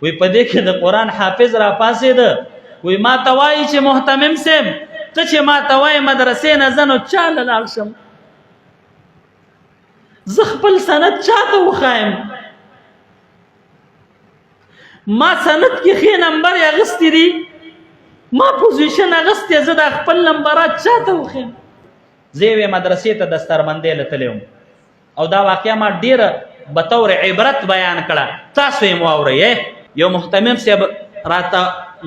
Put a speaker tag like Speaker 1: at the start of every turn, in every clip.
Speaker 1: وی په دې کې د قرآن حافظ را پاسېده وی ما ته وایي چې محتمم صاحب ته چې ما ته وایي مدرسې نه ځه نو چا له لاړ شم زه خپل سند چا ته وښایم ما سند کې ښې نمبر یې اخیستی دي ما پوزیشن اخیستی زه دا خپل نمبرات چا ته وښیم زه یوې مدرسې ته دستاربندۍ له تللی وم او دا واقعه ما ډېره بطور عبرت بیان کړه تاسو یې واورئ یو محتمم صاحب راته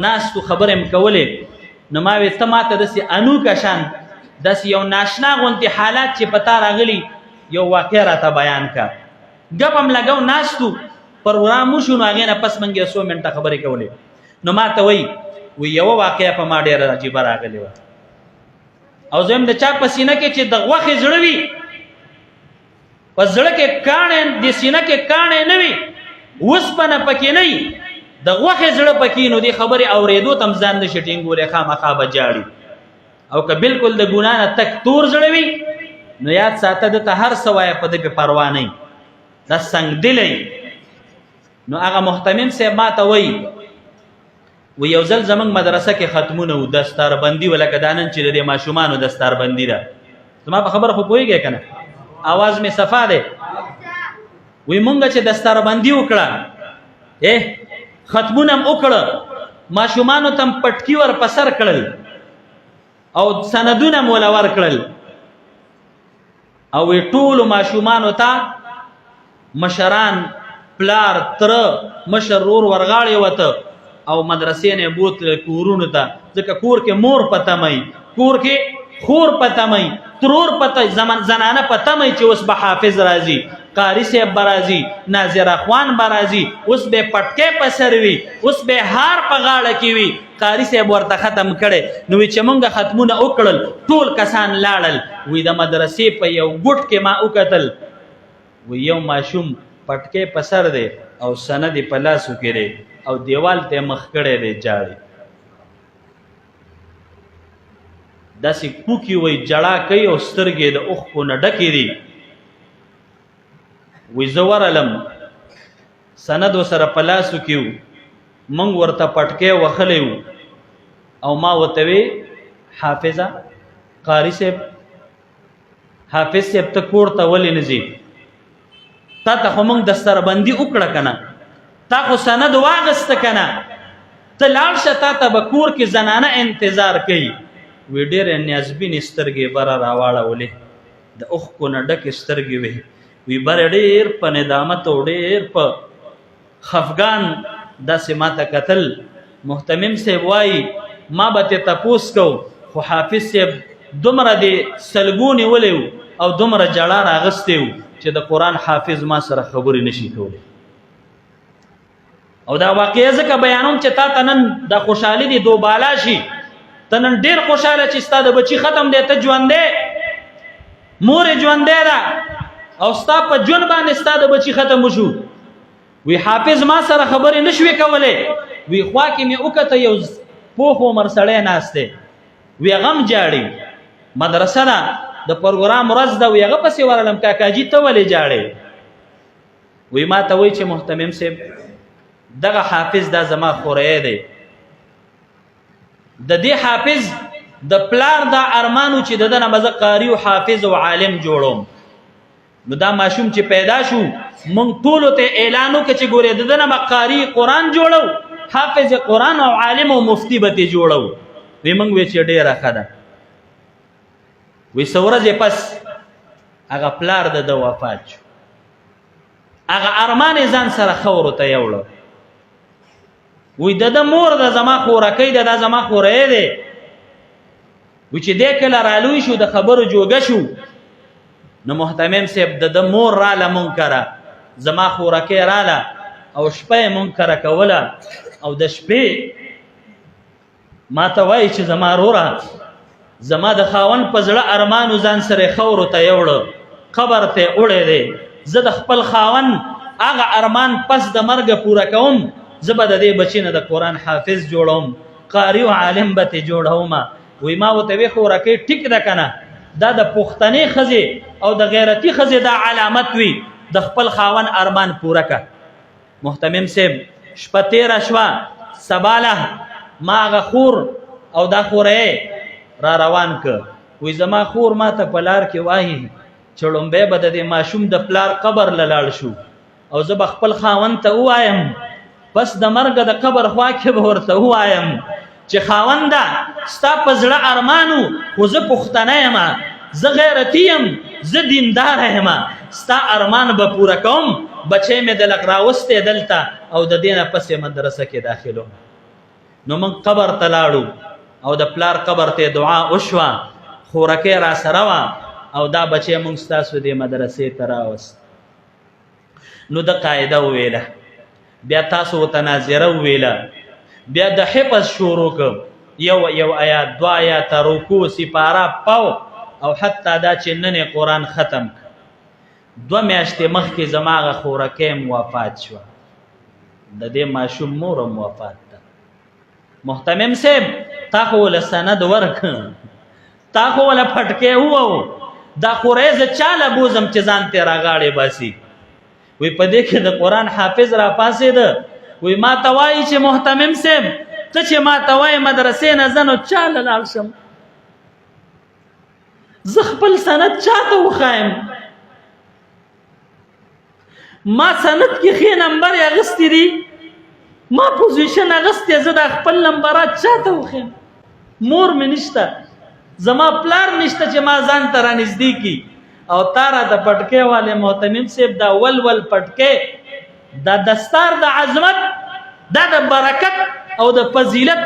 Speaker 1: ناستو خبرې م کولې نو ما وې ته ماته داسې انوکه شان داسې یو ناشنا غوندې حالات چې په تا راغلي یو واقع راته بیان کا ګپ هم لګو ناستو پروګرام وشو نو هغې نه پس موږ یو څو منټه خبرې کولې نو ما ته وایي یوه واقعه په ما ډېره عجیبه راغلې وه او زه هم د چا په سینه کې چې د غوښې زړه وي په زړه کې کاڼې د سینه کې کاڼې نه وي اوسپنه پکې نه وي د غوښې زړه پکې نو دې خبرې اورېدو ته هم ځان نشي ټینګولی خامخا به جاړي او که بلکل د ګناه نه تک تور زړه وي نو یاد ساته دته هر څه وایه په ده پې پروا نه دا سنګدلی نو هغه محتمم صاحب ما ته وایي یو ځل زموږ مدرسه کې ختمونه و دستاربندي و لکه دا نن چې د دې ماشومانو دستاربندي ده زما په خبره خو پوهېږئ که نه اواز مې صفا دی وی مونږ چې دستاربندي وکړه ختمونه هم وکړه ماشومانو ته هم پټکي ور په سر کړل او سندونه م وله ورکړل او وی ټولو ماشومانو ته مشران پلار تره مشر رور ورغاړې وته او مدرسې نه بوتل کورونو ته ځکه کور کې مور په تمئ کور کې خور په تمئ ترور په زنانه په تمئ چې اوس به حافظ راځي قاري صاحب به راځي ناظره خوان به راځي اوس به پټکې په سر وي اوس به هار په غاړه کې وي قاري صاحب ورته ختم کړی نو وی چې مونږ ختمونه وکړل ټول کسان لاړل وی د مدرسې په یو ګوټ کې ما وکتل وی یو ماشوم پټکې په سر دی او سند په لاسو کې دی او دیوال ته مخ کړی دی جاړي داسې کوکي وی جړا کوي او سترګې د اوښکو نه ډکې دي وی زه ورغلم سند ورسره په لاسو کې و موږ ورته پټکې وهلی و او ما ورته وی حافظه قاري صاحب حافظ صاحب ته کور ته ولې نه ځې تا ته خو موږ دستاربندي وکړه که نه تا خو سند واغسته که نه ته لاړ شه تا ته به کور کې زنانه انتظار کوي وی ډېرې نیازبینې سترګې بره راواړولې د اوښکو نه ډکې سترګې وې وی بره ډېر په ندامت او ډېر په خفګان داسې ما ته کتل محتمم صاحب وایي ما به ترې تپوس کو خو حافظ صاحب دومره دې سلګونې ولی و او دومره جړا راغستې و چې د قرآن حافظ ما سره خبرې نشي کولی او دا واقعه ځکه بیانوم چې تا ته نن دا خوشحالي دې دوبالا شي ته نن ډېر خوشحاله چې ستا د بچي ختم دی ته ژوندی مور یې ژوندی ده او ستا په ژوند باندې ستا د بچي ختم وشو وی حافظ ما سره خبرې نشوې کولی وی خوا کې مې وکته یو پوخ عمر سړی ناست دی وی هغه هم جاړي مدرسه ده د پروګرام ورځ ده وی هغه پسې ورغلم کاکاجي ته ولې جاړې وی ما ته وایي چې محتمم صاحب دغه حافظ دا زما خوری دی د دې حافظ د پلار دا ارمانو چې د ده نه به زه قاري او حافظ او عالم جوړوم نو دا ماشوم چې پیدا شو مونږ ټولو ته اعلان وکړه چې ګورې د ده نه به قاري قرآن جوړو حافظ قرآن او عالم او مفتی به ترې جوړو وی مونږ وی چې ډېره ښه ده وی څه ورځې پس هغه پلار د ده وفات شو هغه ارمان یې ځان سره خاورو ته یوړه وی د ده مور د زما خورکۍ ده دا زما خوری دی وی چې دی کله رالوی شو د خبرو جوګه شو نو محتمم صاحب د ده مور راله منکره زما خورکۍ راله او شپه یې منکره کوله او د شپې ما ته وایي چې زما روره زما د خاوند په زړه ارمانو ځان سره خاورو ته یوړه قبر ته وړی دی زه د خپل خاوند هغه ارمان پس د مرګه پوره کوم زه به د دې بچي نه د قرآن حافظ جوړوم قاري او عالم به ترې جوړوم وی ما ورته وی خورکۍ ټیک ده که نه دا د پښتنې ښځې او د غیرتي ښځې دا علامت وي د خپل خاوند ارمان پوره که محتمم صاحب شپه تیره شوه سباله ما هغه خور او دا خوره را روان که وی زما خور ما ته په لار کې وایي چې لومبی به د دې ماشوم د پلار قبر له لاړ شو او زه به خپل خاوند ته ووایم بس د مرګه د قبر خوا کې به ورته ووایم چې خاونده ستا په زړه ارمانو خو زه پښتنه یم زه غیرتي یم زه دینداره یم ستا ارمان به پوره کوم بچی مې د لږ راوستی دلته او د دې نه پسې مدرسه کې داخلو نو موږ قبر ته لاړو او د پلار قبر ته دعا وشوه خورکۍ را سره وه او دا بچی موږ ستاسو دې مدرسې ته راوست نو د قاعده وویله بیا تاسو ورته ناظره وویله بیا د حفظ شروع کړ یو آیات دو آیات رکوع سپاره پاو او حتی دا چې نن قرآن ختم 2 میاشتې مخکې زما هغه خورکۍ وفات شوه د دې ماشوم مور هم وفات ده محتمم صاحب تا خو له سند ورک تا خو له پټکې وو دا خورې زه چاله بوزم چې ځان ته راغاړې باسي وی په دې کې د قرآن حافظ را پاسېده وی ما ته وایي چې محتمم صاحب ته چې ما ته وایي مدرسې نه زه نو چاله لاړ شم زه خپل سند چاته وښایم ما سند کې ښې نمبر اخیستی دي ما پوزیشن اخیستی زه دا خپل نمبرات چاته وښیم مور مې نشته زما پلار نشته چې ما ځان ته رانږدې کي او تا راته پټکۍ والے محتمم صاحب دا ولول پټکۍ دا دستار د عظمت دا د برکت او د فضیلت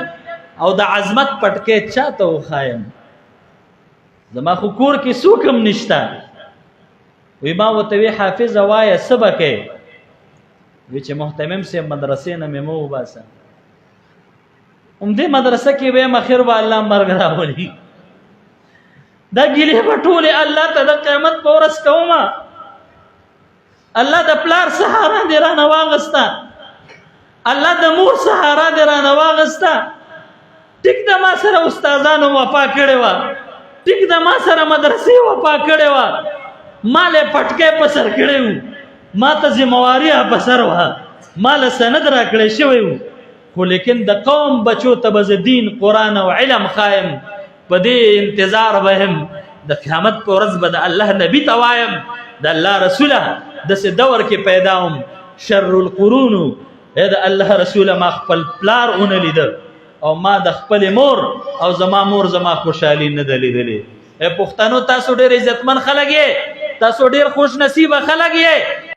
Speaker 1: او د عظمت پټکۍ چاته وښایم زما خو کور کې څوک هم نشته وی ما ورته وی حافظ وایه څه به کوې وی چې محتمم صاحب مدرسې نه مې مه وباسه همدې مدرسه کې به یم اخر به الله مرګ راولي دا ګیلې به ټولې الله ته د قیامت په ورځ کومه الله د پلار سهارا دې رانه واغسته الله د مور سهارا دې رانه واغسته ټیک د ما سره استادانو وفا کړې وه ټیک د ما سره مدرسې وفا کړې وه ما له پټکۍ په سر کړی وو ما ته ذمواري په سر وه ما له سند را کړی شوی وو خو لیکن د قوم بچو ته به زه دین قرآن او علم ښایم په دې انتظار به یم د قیامت په ورځ به د الله نبي ته وایم د الله رسوله داسې دور کې پیدا وم شر القرون د الله رسوله ما خپل پلار ونه لیده او ما د خپلې مور او زما مور زما خوشحالي نه ده لیدلې پښتنو تاسو ډېر عزتمن خلک یې تاسو ډېر خوش نصیبه خلک یې